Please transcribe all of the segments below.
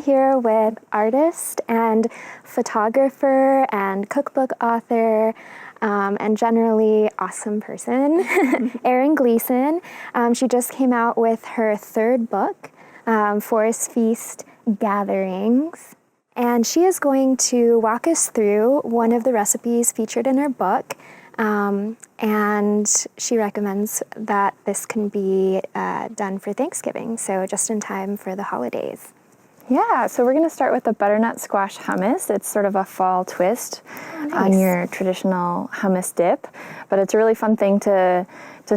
here with artist and photographer and cookbook author and generally awesome person, Erin Gleason. She just came out with her third book, Forest Feast Gatherings. And she is going to walk us through one of the recipes featured in her book. And she recommends that this can be done for Thanksgiving, so just in time for the holidays. Yeah, so we're going to start with the butternut squash hummus. It's sort of a fall twist on your traditional hummus dip, but it's a really fun thing to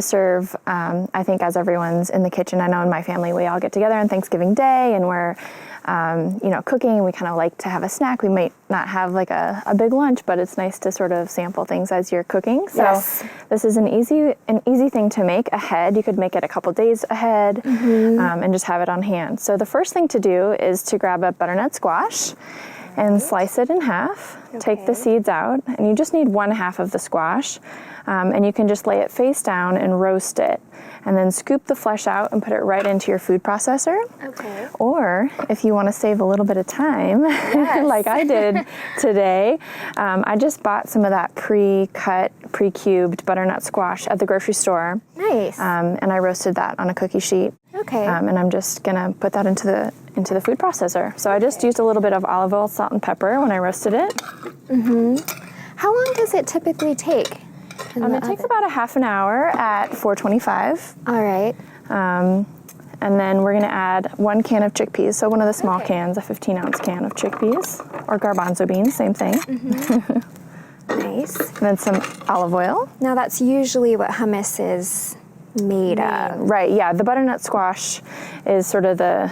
serve, I think, as everyone's in the kitchen. I know in my family we all get together on Thanksgiving Day and we're cooking, and we kind of like to have a snack. We might not have like a big lunch, but it's nice to sort of sample things as you're cooking. So this is an easy thing to make ahead. You could make it a couple days ahead and just have it on hand. So the first thing to do is to grab a butternut squash and slice it in half. Take the seeds out, and you just need 1/2 of the squash. And you can just lay it face down and roast it. And then scoop the flesh out and put it right into your food processor. Okay. Or if you want to save a little bit of time, like I did today, I just bought some of that pre-cut, pre-cubed butternut squash at the grocery store. Nice. And I roasted that on a cookie sheet. Okay. And I'm just gonna put that into the food processor. So I just used a little bit of olive oil, salt, and pepper when I roasted it. How long does it typically take? It takes about a half an hour at 425. All right. And then we're going to add 1 can of chickpeas. So one of the small cans, a 15-ounce can of chickpeas, or garbanzo beans, same thing. Nice. And then some olive oil. Now that's usually what hummus is made of. Right, yeah. The butternut squash is sort of the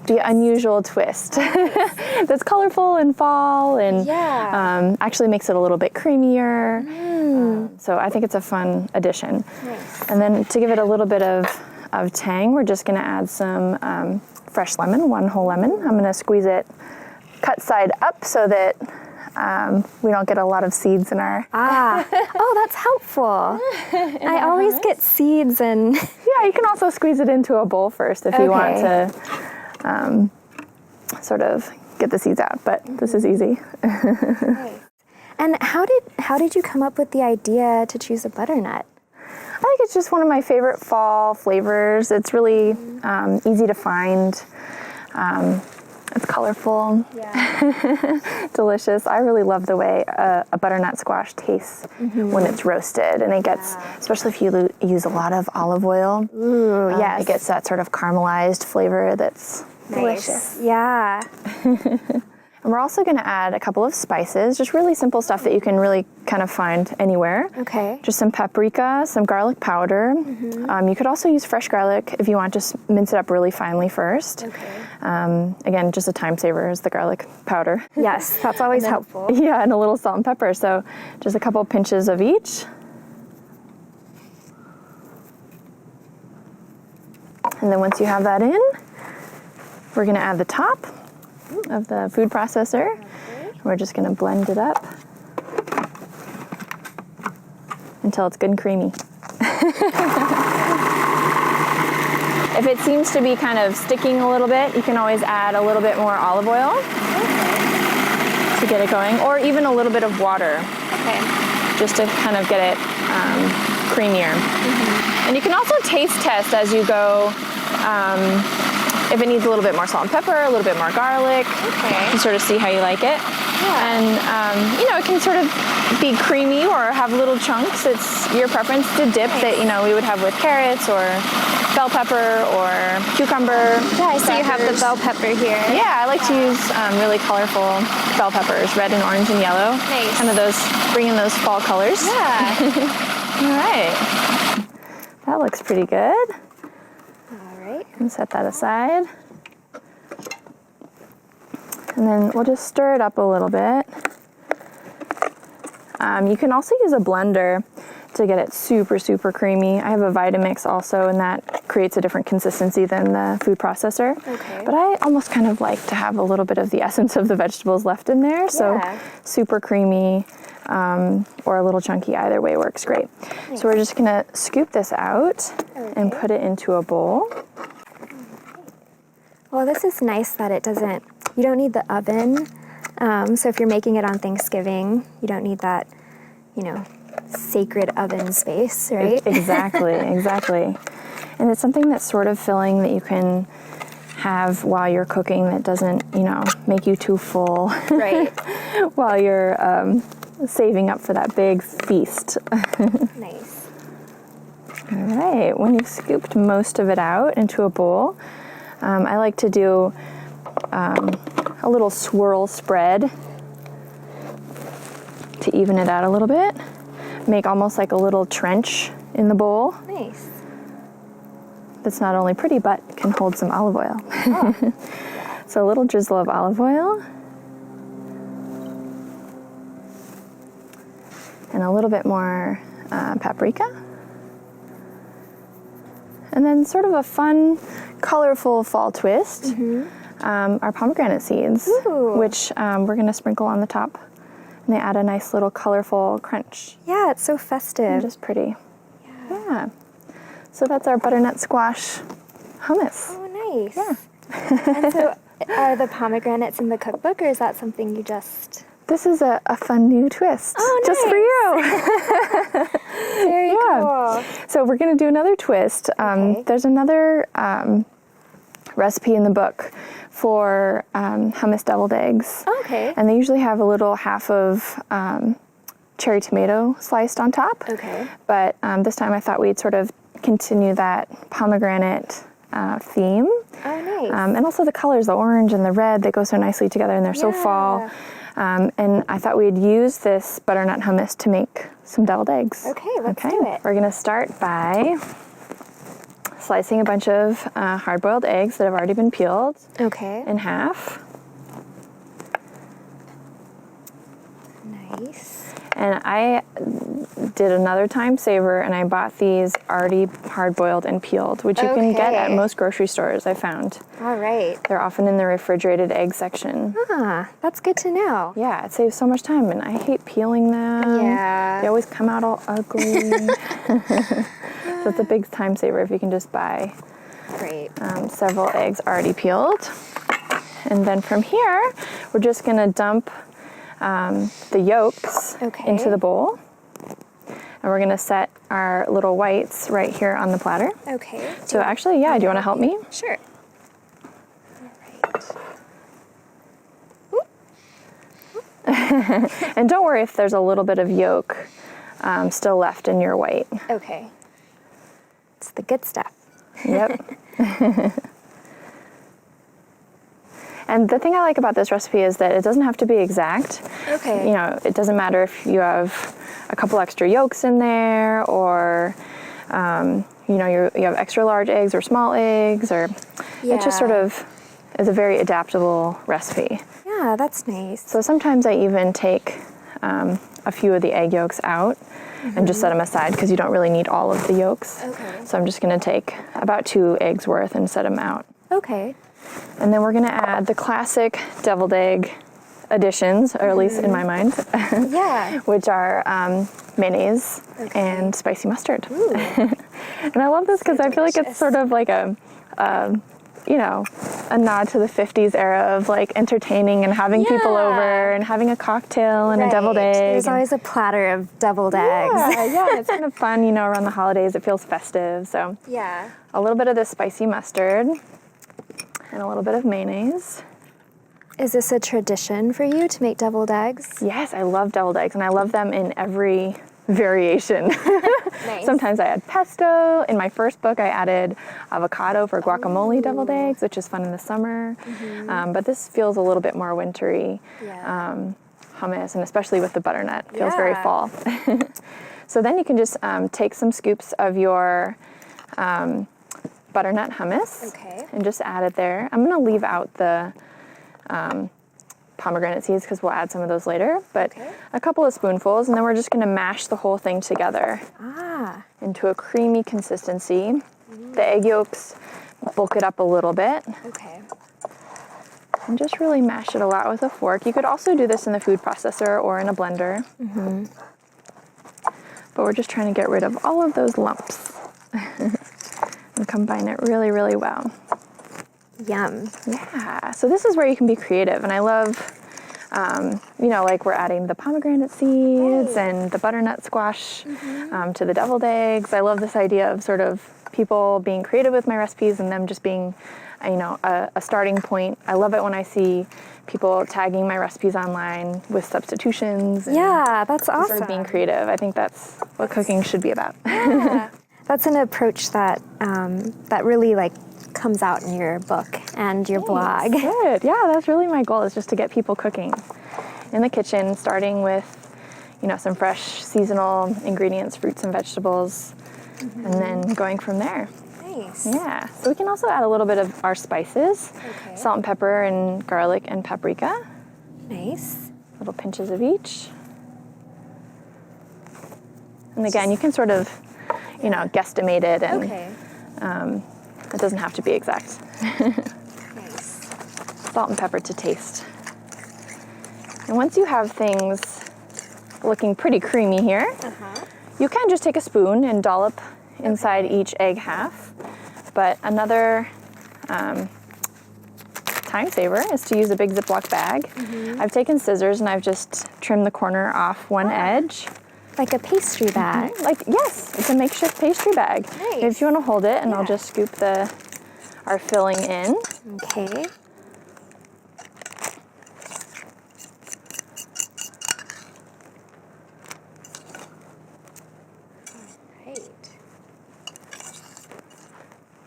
unusual twist that's colorful in fall and actually makes it a little bit creamier. So I think it's a fun addition. Nice. And then to give it a little bit of tang, we're just going to add some fresh lemon, 1 whole lemon. I'm going to squeeze it cut side up so that we don't get a lot of seeds in our... Oh, that's helpful. I always get seeds and... Yeah, you can also squeeze it into a bowl first if you want to sort of get the seeds out, but this is easy. Nice. And how did you come up with the idea to choose a butternut? I think it's just one of my favorite fall flavors. It's really easy to find. It's colorful, delicious. I really love the way a butternut squash tastes when it's roasted, and it gets, especially if you use a lot of olive oil, it gets that sort of caramelized flavor that's delicious. Yeah. And we're also going to add a couple of spices, just really simple stuff that you can really kind of find anywhere. Okay. Just some paprika, some garlic powder. You could also use fresh garlic if you want, just mince it up really finely first. Okay. Again, just a time saver is the garlic powder. Yes, that's always helpful. Yeah, and a little salt and pepper. So just a couple pinches of each. And then once you have that in, we're going to add the top of the food processor. We're just going to blend it up until it's good and creamy. If it seems to be kind of sticking a little bit, you can always add a little bit more olive oil to get it going, or even a little bit of water, just to kind of get it creamier. And you can also taste test as you go. If it needs a little bit more salt and pepper, a little bit more garlic, to sort of see how you like it. And, it can sort of be creamy or have little chunks. It's your preference. The dip that, we would have with carrots or bell pepper or cucumber. Yeah, I see you have the bell pepper here. Yeah, I like to use really colorful bell peppers, red and orange and yellow. Nice. Kind of bring in those fall colors. Yeah. All right. That looks pretty good. And set that aside. And then we'll just stir it up a little bit. You can also use a blender to get it super, super creamy. I have a Vitamix also, and that creates a different consistency than the food processor. But I almost kind of like to have a little bit of the essence of the vegetables left in there. So super creamy or a little chunky, either way works great. So we're just gonna scoop this out and put it into a bowl. Well, this is nice that it doesn't, you don't need the oven. So if you're making it on Thanksgiving, you don't need that, sacred oven space, right? Exactly, exactly. And it's something that's sort of filling that you can have while you're cooking that doesn't, make you too full. Right. While you're saving up for that big feast. Nice. All right, when you've scooped most of it out into a bowl, I like to do a little swirl spread to even it out a little bit. Make almost like a little trench in the bowl. Nice. That's not only pretty, but can hold some olive oil. Oh. So a little drizzle of olive oil. And a little bit more paprika. And then sort of a fun, colorful fall twist, are pomegranate seeds, which we're going to sprinkle on the top. And they add a nice little colorful crunch. Yeah, it's so festive. Just pretty. Yeah. So that's our butternut squash hummus. Oh, nice. Yeah. And so are the pomegranates in the cookbook, or is that something you just... This is a fun new twist. Oh, just for you. Very cool. So we're going to do another twist. Okay. There's another recipe in the book for hummus deviled eggs. Okay. And they usually have a little half of cherry tomato sliced on top. Okay. But this time I thought we'd sort of continue that pomegranate theme. Oh, nice. And also the colors, the orange and the red, they go so nicely together and they're so fall. And I thought we'd use this butternut hummus to make some deviled eggs. Okay, let's do it. We're going to start by slicing a bunch of hard-boiled eggs that have already been peeled in half. Nice. And I did another time saver and I bought these already hard-boiled and peeled, which you can get at most grocery stores, I found. All right. They're often in the refrigerated egg section. Ah, that's good to know. Yeah, it saves so much time, and I hate peeling them. Yeah. They always come out all ugly. So it's a big time saver if you can just buy several eggs already peeled. And then from here, we're just going to dump the yolks into the bowl. And we're going to set our little whites right here on the platter. Okay. So actually, yeah, do you want to help me? Sure. All right. And don't worry if there's a little bit of yolk still left in your white. Okay. It's the good stuff. Yep. And the thing I like about this recipe is that it doesn't have to be exact. Okay. It doesn't matter if you have a couple extra yolks in there, or you have extra large eggs or small eggs, or it just sort of is a very adaptable recipe. Yeah, that's nice. So sometimes I even take a few of the egg yolks out and just set them aside because you don't really need all of the yolks. Okay. So I'm just going to take about 2 eggs worth and set them out. Okay. And then we're going to add the classic deviled egg additions, or at least in my mind, which are mayonnaise and spicy mustard. And I love this because I feel like it's sort of like a nod to the 50s era of like entertaining and having people over and having a cocktail and a deviled egg. There's always a platter of deviled eggs. Yeah, it's kind of fun, around the holidays. It feels festive. So a little bit of this spicy mustard and a little bit of mayonnaise. Is this a tradition for you to make deviled eggs? Yes, I love deviled eggs, and I love them in every variation. Nice. Sometimes I add pesto. In my first book, I added avocado for guacamole deviled eggs, which is fun in the summer. But this feels a little bit more wintry hummus, and especially with the butternut, it feels very fall. So then you can just take some scoops of your butternut hummus and just add it there. I'm going to leave out the pomegranate seeds because we'll add some of those later, but a couple of spoonfuls, and then we're just going to mash the whole thing together into a creamy consistency. The egg yolks bulk it up a little bit. And just really mash it a lot with a fork. You could also do this in the food processor or in a blender. But we're just trying to get rid of all of those lumps and combine it really, really well. Yum. Yeah, so this is where you can be creative, and I love, you know, like we're adding the pomegranate seeds and the butternut squash to the deviled eggs. I love this idea of sort of people being creative with my recipes and them just being, you know, a starting point. I love it when I see people tagging my recipes online with substitutions. And Yeah, that's awesome. sort of being creative. I think that's what cooking should be about. Yeah. That's an approach that that really like comes out in your book and your blog. Good. Yeah, that's really my goal, is just to get people cooking in the kitchen, starting with, you know, some fresh seasonal ingredients, fruits and vegetables, and then going from there. Nice. Yeah. So we can also add a little bit of our spices, salt and pepper and garlic and paprika, Nice. little pinches of each. And again, you can sort of, you know, guesstimate it, and it doesn't have to be exact. Nice. Salt and pepper to taste. And once you have things looking pretty creamy here, you can just take a spoon and dollop inside each egg half. But another time saver is to use a big Ziploc bag. I've taken scissors and I've just trimmed the corner off one edge. Like a pastry bag. Like, yes, it's a makeshift pastry bag. Nice. If you want to hold it, and I'll just scoop our filling in. Okay. Great.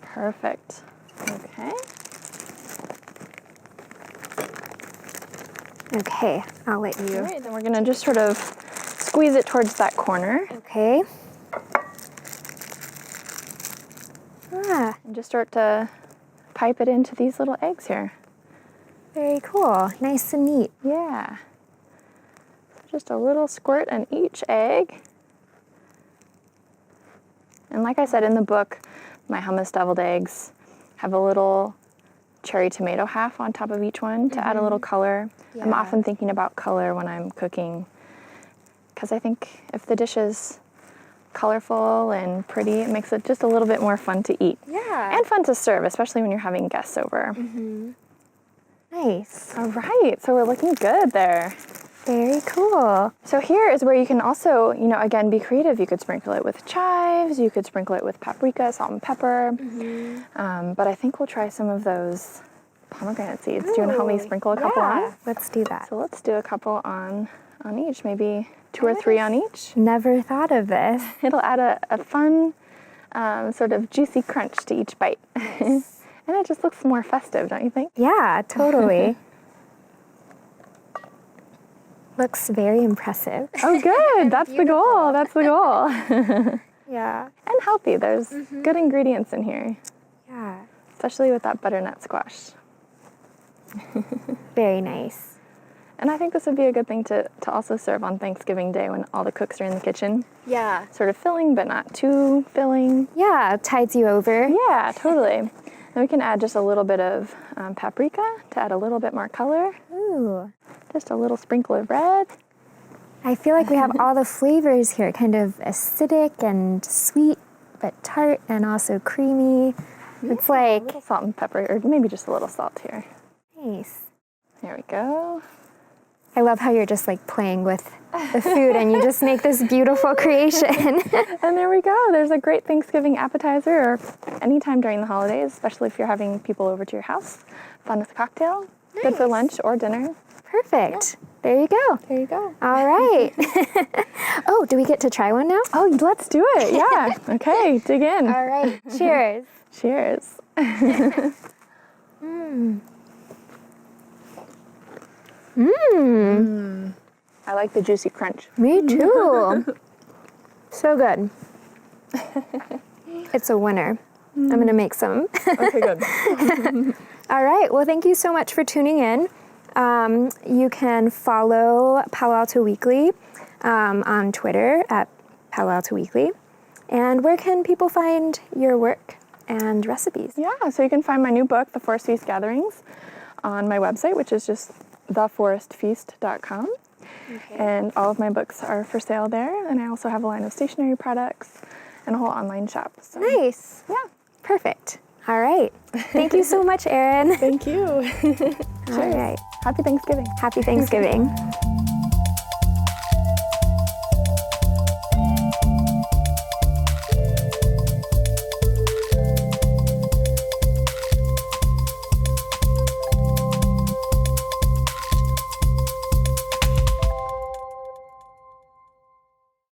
Perfect. Okay. Okay, I'll let you. All right, then we're gonna just sort of squeeze it towards that corner. Okay. Ah, And just start to pipe it into these little eggs here. very cool. Nice and neat. Yeah. Just a little squirt in each egg. And like I said in the book, my hummus deviled eggs have a little cherry tomato half on top of each one to add a little color. I'm Yeah. often thinking about color when I'm cooking, because I think if the dish is colorful and pretty, it makes it just a little bit more fun to eat. Yeah. And fun to serve, especially when you're having guests over. Nice. All right, so we're looking good there. Very cool. So here is where you can also, you know, again, be creative. You could sprinkle it with chives, you could sprinkle it with paprika, salt and pepper. But I think we'll try some of those pomegranate seeds. Do you want to help me sprinkle a couple on? Let's do that. So let's do a couple on each, maybe 2 or 3 on each. Never thought of this. It'll add a fun sort of juicy crunch to each bite. And it just looks more festive, don't you think? Yeah, totally. Looks very impressive. Oh, good. That's the goal. That's the goal. Yeah. And healthy. There's good ingredients in here, Yeah. especially with that butternut squash. Very nice. And I think this would be a good thing to also serve on Thanksgiving Day when all the cooks are in the kitchen. Yeah. Sort of filling, but not too filling. Yeah, tides you over. Yeah, totally. Then we can add just a little bit of paprika to add a little bit more color. Ooh. Just a little sprinkle of red. I feel like we have all the flavors here, kind of acidic and sweet, but tart and also creamy. It's A like, little salt and pepper, or maybe just a little salt here. nice. There we go. I love how you're just like playing with the food and you just make this beautiful creation. And there we go. There's a great Thanksgiving appetizer, or anytime during the holidays, especially if you're having people over to your house. Fun with a cocktail. Good for lunch or dinner. Perfect. There you go. There you go. All right. Oh, do we get to try one now? Oh, let's do it. Yeah. Okay, dig in. All right. Cheers. Cheers. I like the juicy crunch. Me too. So good. It's a winner. I'm going to make some. Okay, good. All right. Well, thank you so much for tuning in. You can follow Palo Alto Weekly on Twitter at Palo Alto Weekly. And where can people find your work and recipes? Yeah, so you can find my new book, The Forest Feast Gatherings, on my website, which is just theforestfeast.com. Okay. And all of my books are for sale there. And I also have a line of stationery products and a whole online shop. So, Nice. yeah. Perfect. All right. Thank you so much, Erin. Thank you. All right. Happy Thanksgiving. Happy Thanksgiving.